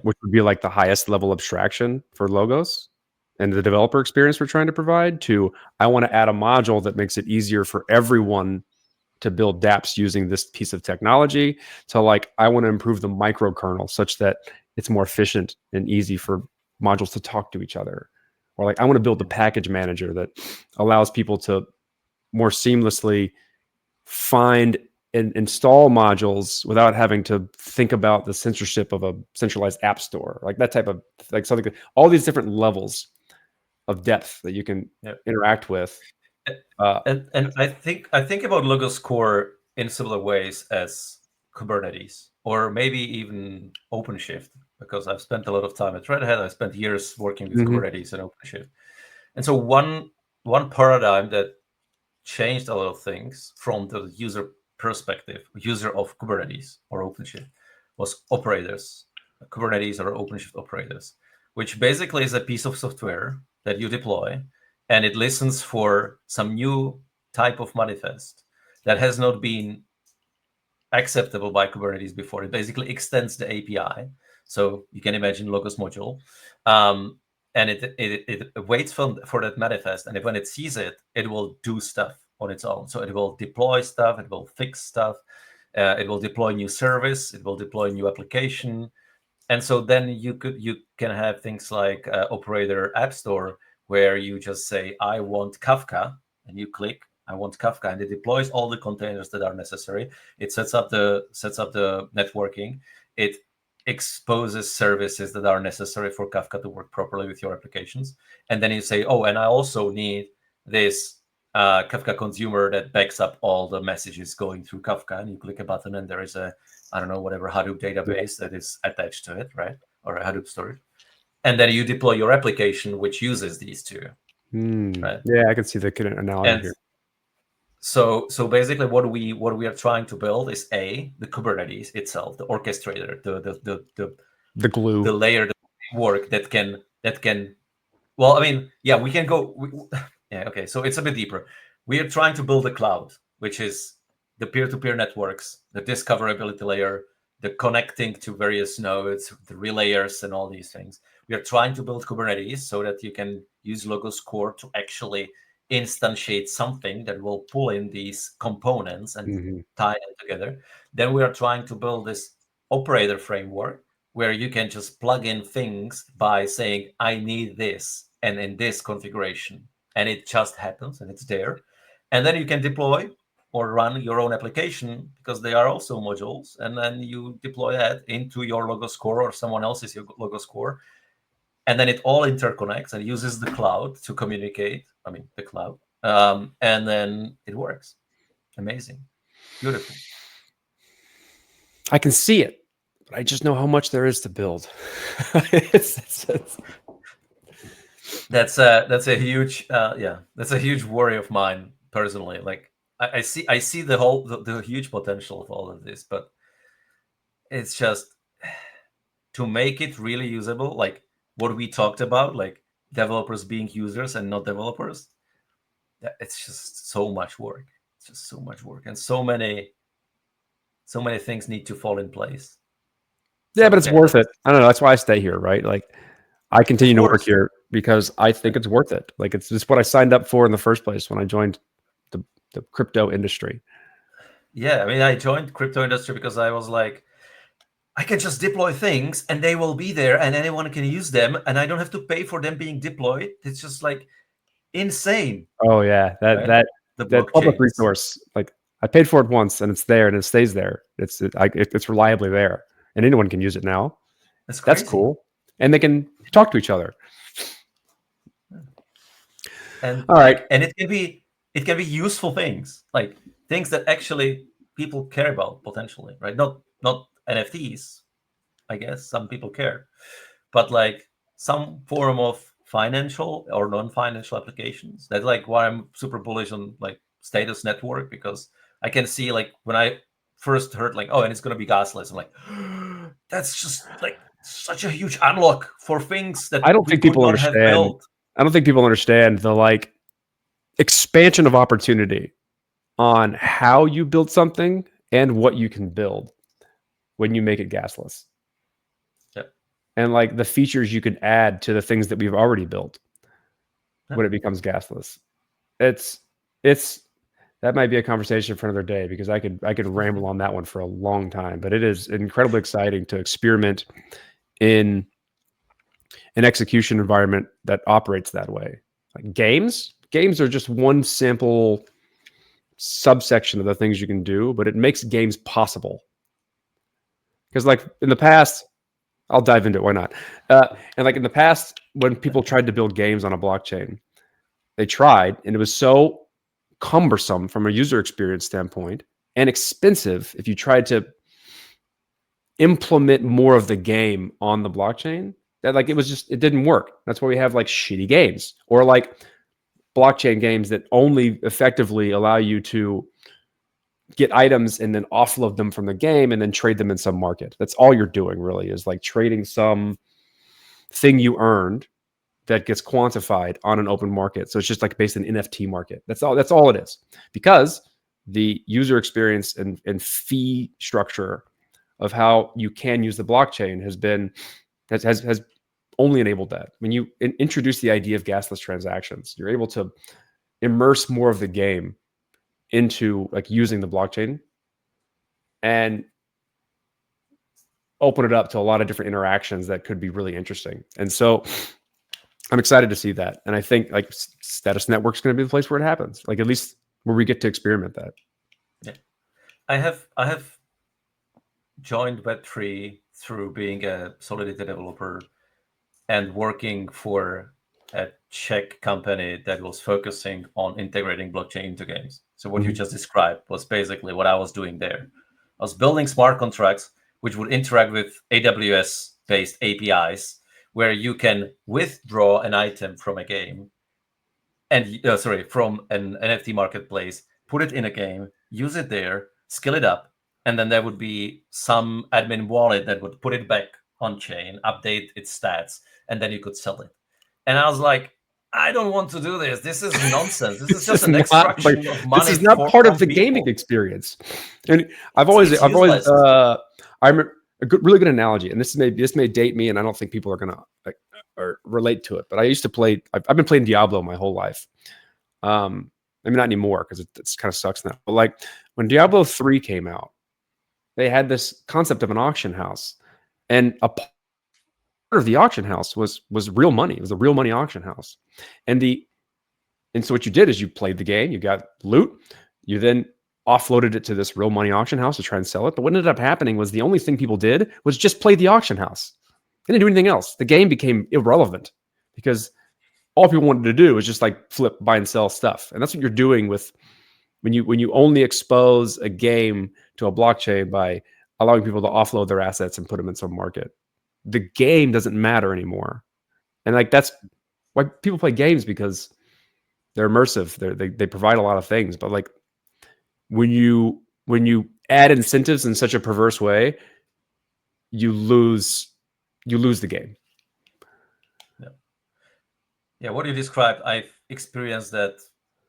which would be like the highest level abstraction for Logos and the developer experience we're trying to provide, to I want to add a module that makes it easier for everyone to build dApps using this piece of technology. So like I want to improve the microkernel such that it's more efficient and easy for modules to talk to each other. Or like I want to build the package manager that allows people to more seamlessly find and install modules without having to think about the censorship of a centralized app store, like that type of like something. All these different levels of depth that you can interact with. And I think about Logos Core in similar ways as Kubernetes, or maybe even OpenShift, because I've spent a lot of time at Red Hat. I spent years working with Kubernetes and OpenShift. And so one paradigm that changed a lot of things from the user perspective, user of Kubernetes or OpenShift, was operators, Kubernetes or OpenShift operators, which basically is a piece of software that you deploy, and it listens for some new type of manifest that has not been acceptable by Kubernetes before. It basically extends the API. So you can imagine Logos module. And it waits for that manifest. And when it sees it, it will do stuff on its own. So it will deploy stuff, it will fix stuff, it will deploy new service, it will deploy new application. And so then you can have things like operator app store, where you just say, I want Kafka, and you click, I want Kafka, and it deploys all the containers that are necessary. It sets up the networking. It exposes services that are necessary for Kafka to work properly with your applications. And then you say, oh, and I also need this Kafka consumer that backs up all the messages going through Kafka. And you click a button, and there is a, I don't know, whatever Hadoop database that is attached to it, right? Or a Hadoop storage. And then you deploy your application, which uses these two. Right? Yeah, I can see the analogy here. So basically, what we are trying to build is the Kubernetes itself, the orchestrator, the glue, the layer, the work that can. Well, I mean, yeah, we can go. Yeah, okay. So it's a bit deeper. We are trying to build a cloud, which is the peer-to-peer networks, the discoverability layer, the connecting to various nodes, the relayers, and all these things. We are trying to build Kubernetes so that you can use Logos Core to actually instantiate something that will pull in these components and Mm-hmm. tie them together. Then we are trying to build this operator framework where you can just plug in things by saying, I need this and in this configuration. And it just happens and it's there. And then you can deploy or run your own application because they are also modules. And then you deploy that into your Logos Core or someone else's Logos Core. And then it all interconnects and uses the cloud to communicate. I mean, the cloud. And then it works. Amazing. Beautiful. I can see it, but I just know how much there is to build. It's That's a huge that's a huge worry of mine personally. Like I see the huge potential of all of this, but it's just to make it really usable, like what we talked about, like developers being users and not developers. It's just so much work. It's just so much work, and so many things need to fall in place. yeah, but So it's yeah, worth it. I don't know. That's why I stay here, right? Like I of continue to work course. here because I think it's worth it. Like it's just what I signed up for in the first place when I joined the, the crypto industry. Yeah, I mean, I joined crypto industry because I was like, I can just deploy things and they will be there and anyone can use them and I don't have to pay for them being deployed. It's just like insane, Oh yeah, right? The that public blockchains. resource. Like I paid for it once and it's there and it stays there. It's reliably there and anyone can use it now. That's That's crazy. cool, and they can talk to each other. And All right. like and it can be useful things, like things that actually people care about potentially, right? Not NFTs, I guess some people care, but like some form of financial or non-financial applications. That's like why I'm super bullish on like status network, because I can see like when I first heard like, oh, and it's going to be gasless, I'm like, that's just like such a huge unlock for things that I don't we think could people not have understand. built. I don't think people understand the like expansion of opportunity on how you build something and what you can build when you make it gasless, Yeah. and like the features you can add to the things that we've already built Yeah. when it becomes gasless. It's it's that might be a conversation for another day because I could ramble on that one for a long time, but it is incredibly exciting to experiment in an execution environment that operates that way. Like games are just one sample subsection of the things you can do, but it makes games possible. Because like in the past, I'll dive into it. Why not? And like in the past, when people tried to build games on a blockchain, they tried, and it was so cumbersome from a user experience standpoint and expensive if you tried to implement more of the game on the blockchain that like it didn't work. That's why we have like shitty games or like blockchain games that only effectively allow you to get items and then offload them from the game and then trade them in some market. That's all you're doing really is like trading some thing you earned that gets quantified on an open market. So it's just like based on NFT market. That's all it is. Because the user experience and fee structure of how you can use the blockchain has only enabled that. When you introduce the idea of gasless transactions, you're able to immerse more of the game into like using the blockchain and open it up to a lot of different interactions that could be really interesting. And so I'm excited to see that. And I think like status network is going to be the place where it happens. Like at least where we get to experiment that. Yeah. I have joined Web3 through being a Solidity developer and working for a Czech company that was focusing on integrating blockchain into games. So what you Mhm. just described was basically what I was doing there. I was building smart contracts which would interact with AWS-based APIs, where you can withdraw an item from a game and from an NFT marketplace, put it in a game, use it there, skill it up, and then there would be some admin wallet that would put it back on chain, update its stats, and then you could sell it. And I was like, I don't want to do this. This is nonsense. This is It's just just an not like extraction of this money is not part of from the people. gaming experience. And It's useless. I remember really good analogy, and this may date me, and I don't think people are gonna like or relate to it. But I used to play. I've been playing Diablo my whole life. Maybe not anymore because it's kind of sucks now. But like when Diablo 3 came out, they had this concept of an auction house, and a part of the auction house was real money. It was a real money auction house, and so what you did is you played the game, you got loot, you then offloaded it to this real money auction house to try and sell it. But what ended up happening was the only thing people did was just play the auction house. They didn't do anything else. The game became irrelevant because all people wanted to do was just like flip, buy, and sell stuff. And that's what you're doing with when you only expose a game to a blockchain by allowing people to offload their assets and put them in some market. The game doesn't matter anymore. And like that's why people play games, because they're immersive. They provide a lot of things, but like when you add incentives in such a perverse way, you lose the game. Yeah, what you described, I've experienced that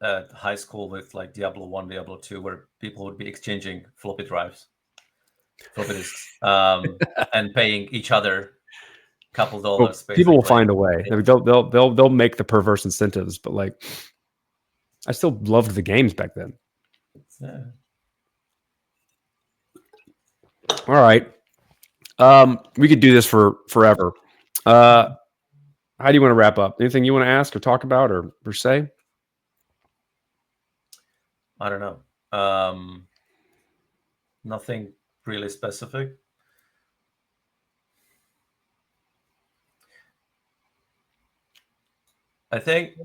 at high school with like Diablo 1, Diablo 2, where people would be exchanging floppy disks, and paying each other a couple dollars. Well, people will Basically, find a way. They'll make the perverse incentives, but like I still loved the games back then. yeah. All right. We could do this for forever. How do you want to wrap up? Anything you want to ask or talk about or say? I don't know. Nothing really specific. I think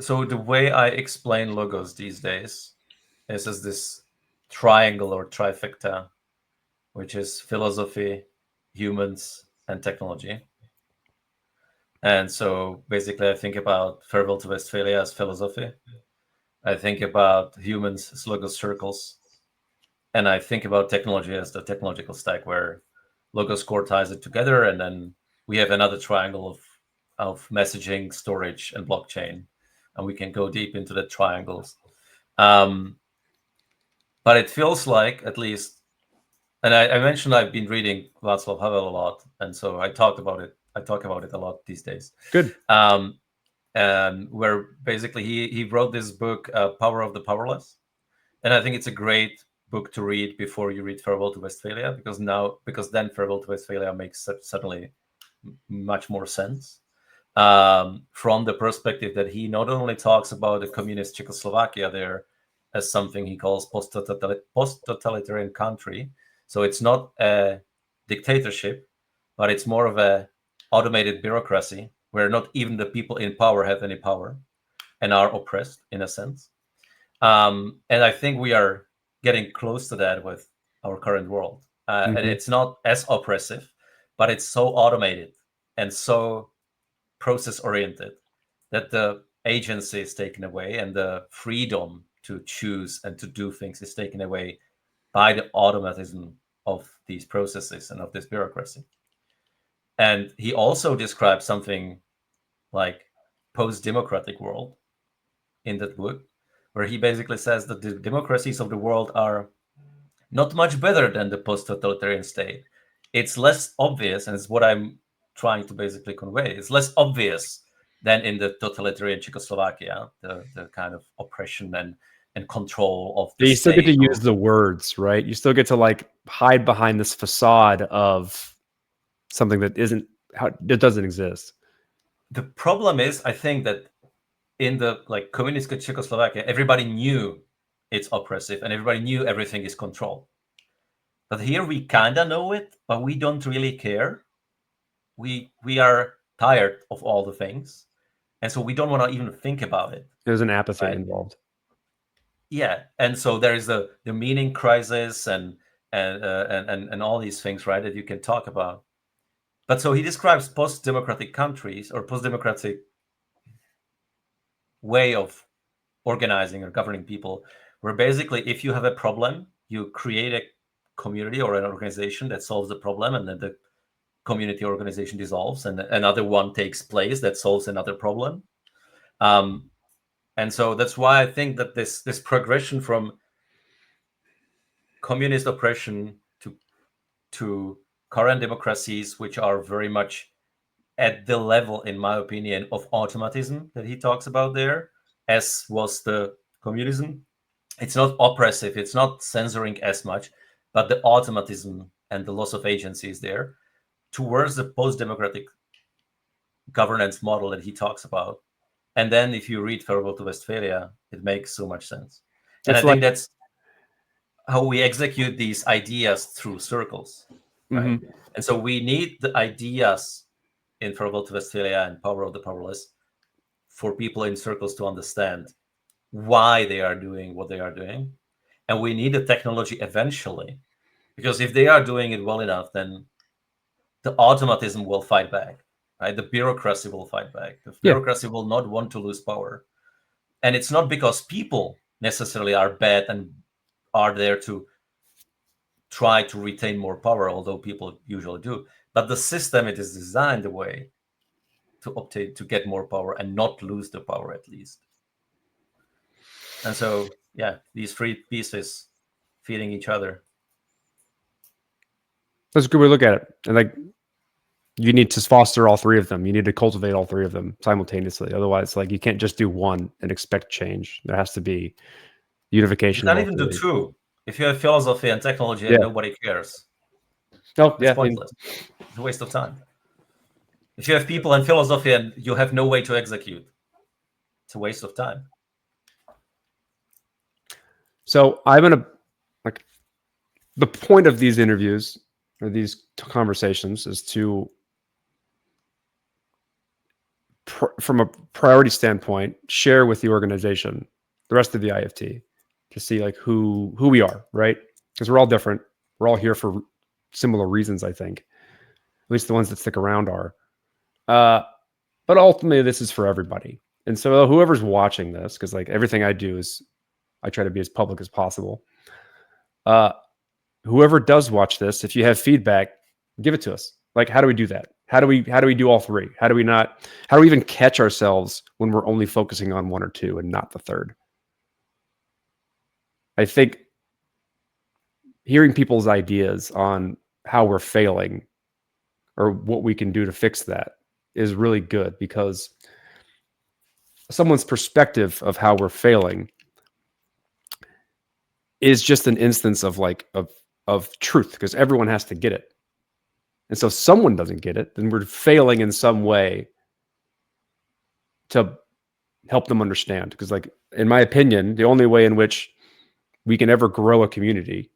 so. The way I explain logos these days is as this triangle or trifecta, which is philosophy, humans, and technology. And so basically, I think about Farewell to Westphalia as philosophy. I think about humans as logos circles. And I think about technology as the technological stack where logos core ties it together. And then we have another triangle of messaging, storage, and blockchain. And we can go deep into the triangles. But it feels like, at least, and I mentioned I've been reading Václav Havel a lot. And so I talk about it a lot these days. Good. And where basically he wrote this book, Power of the Powerless. And I think it's a great book to read before you read Farewell to Westphalia, because then Farewell to Westphalia makes suddenly much more sense, from the perspective that he not only talks about the communist Czechoslovakia there as something he calls post-totalitarian country. So it's not a dictatorship, but it's more of a automated bureaucracy where not even the people in power have any power and are oppressed in a sense. And I think we are getting close to that with our current world. And it's not as oppressive, but it's so automated and so process oriented that the agency is taken away and the freedom to choose and to do things is taken away by the automatism of these processes and of this bureaucracy. And he also describes something like post-democratic world in that book, where he basically says that the democracies of the world are not much better than the post-totalitarian state. It's less obvious, and it's what I'm trying to basically convey. It's less obvious than in the totalitarian Czechoslovakia, the kind of oppression and control of the You still get to state. use the words, right? You still get to like hide behind this facade of something that doesn't exist. The problem is, I think that in the like communist Czechoslovakia, everybody knew it's oppressive and everybody knew everything is controlled. But here we kind of know it, but we don't really care. We are tired of all the things, and so we don't want to even think about it. There's an apathy Right? involved. Yeah, and so there is the meaning crisis and all these things, right, that you can talk about. But so he describes post-democratic countries or post-democratic way of organizing or governing people, where basically if you have a problem, you create a community or an organization that solves the problem, and then the community organization dissolves and another one takes place that solves another problem. And so that's why I think that this progression from communist oppression to current democracies, which are very much at the level, in my opinion, of automatism that he talks about there, as was the communism. It's not oppressive, it's not censoring as much, but the automatism and the loss of agency is there towards the post-democratic governance model that he talks about. And then if you read Farewell to Westphalia, it makes so much sense. And It's I like, think that's how we execute these ideas through circles, right? And so we need the ideas in Farewell to Westphalia and Power of the Powerless for people in circles to understand why they are doing what they are doing. And we need the technology eventually, because if they are doing it well enough, then the automatism will fight back, right? The bureaucracy will fight back. The yeah, bureaucracy will not want to lose power. And it's not because people necessarily are bad and are there to try to retain more power, although people usually do. But the system, it is designed a way to obtain, to get more power and not lose the power at least. And so, yeah, these three pieces feeding each other. that's a good way to look at it. And like, you need to foster all three of them. You need to cultivate all three of them simultaneously. Otherwise, like, you can't just do one and expect change. There has to be You unification of can't all even do three. two. If you have philosophy and technology and Yeah. nobody cares, Oh, it's yeah. I mean, pointless. It's a waste of time. If you have people and philosophy and you have no way to execute, it's a waste of time. so I'm gonna, like, the point of these interviews or these conversations is to, from a priority standpoint, share with the organization, the rest of the IFT, to see like who we are, right? Because we're all different. We're all here for similar reasons, I think. At least the ones that stick around are. But ultimately, this is for everybody. And so whoever's watching this, because like everything I do is I try to be as public as possible. Uh, Whoever does watch this, if you have feedback, give it to us. Like, how do we do that? How do we do all three? How do we even catch ourselves when we're only focusing on one or two and not the third? I think hearing people's ideas on how we're failing or what we can do to fix that is really good, because someone's perspective of how we're failing is just an instance of like of truth, because everyone has to get it. And so if someone doesn't get it, then we're failing in some way to help them understand. Because, like, in my opinion, the only way in which we can ever grow a community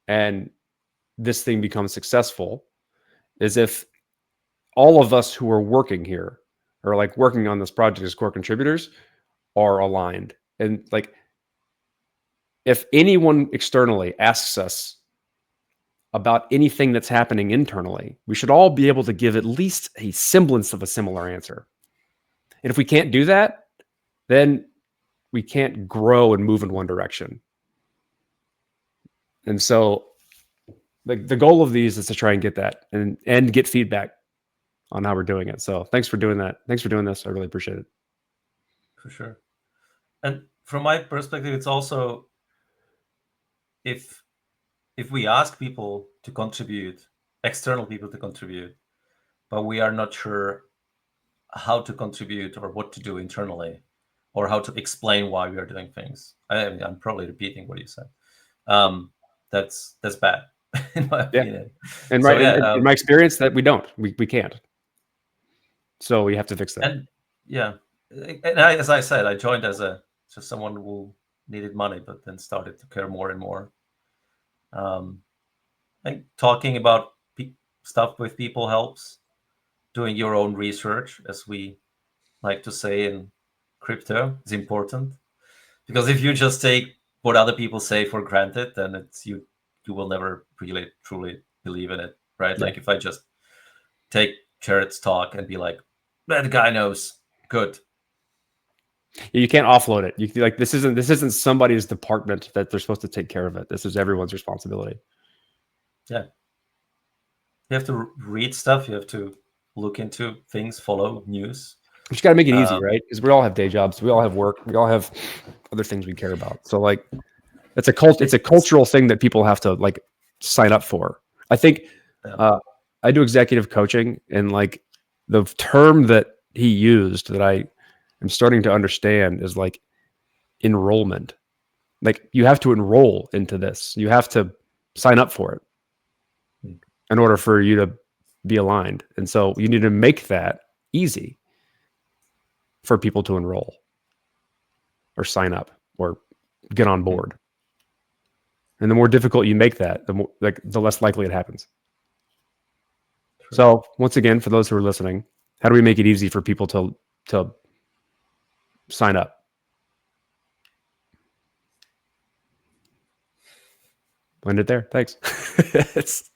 and this thing becomes successful is if all of us who are working here or like working on this project as core contributors are aligned. And like, if anyone externally asks us about anything that's happening internally, we should all be able to give at least a semblance of a similar answer. And if we can't do that, then we can't grow and move in one direction. And so the goal of these is to try and get that and get feedback on how we're doing it. So thanks for doing that. Thanks for doing this. I really appreciate it. For sure. And from my perspective, it's also if we ask people to contribute, external people to contribute, but we are not sure how to contribute or what to do internally or how to explain why we are doing things. I'm probably repeating what you said. That's bad in my opinion. And So, in my experience, that we can't. So we have to fix that. And yeah, and as I said, I joined as just someone who needed money, but then started to care more and more. I think talking about stuff with people helps. Doing your own research, as we like to say in crypto, is important, because if you just take what other people say for granted, then it's you will never really truly believe in it, right? Yeah. Like if I just take Jared's talk and be like, that guy knows, good. You can't offload it. You like, this isn't somebody's department that they're supposed to take care of it. This is everyone's responsibility. Yeah. You have to read stuff. You have to look into things, follow news. just got to make it easy, right? Because we all have day jobs, we all have work, we all have other things we care about. So like, it's a cultural thing that people have to like sign up for. I think I do executive coaching, and like the term that he used that I am starting to understand is like enrollment. Like you have to enroll into this. You have to sign up for it in order for you to be aligned. And so you need to make that easy for people to enroll or sign up or get on board. And the more difficult you make that, the more like the less likely it happens. True. So once again, for those who are listening, how do we make it easy for people to sign up? End it there. Thanks.